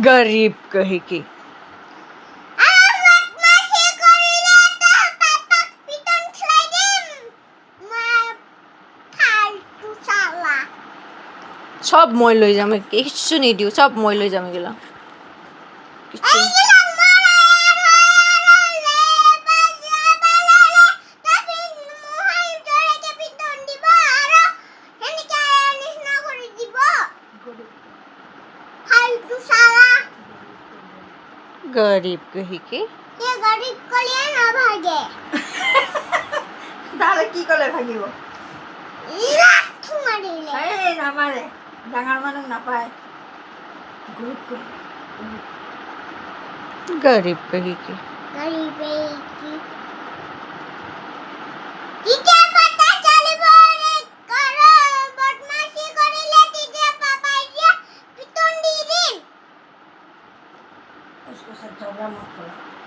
गरीब कही की সব মই লৈ যাম কিছু নিদিও সব মই লৈ যাম এগুলা কিছু गरीब कही की गरीब कलिए ना भागे তাহলে কি করলে ভাগিব লাথি মারিলে এই না মারে ডাঙার মানুষ না পায় गरीब कही की गरीब की तिते पता चलिबो रे करो बदमाशी करिले तिते पापाई जे पिटन दी दिन उसको सब झगड़ा मत करो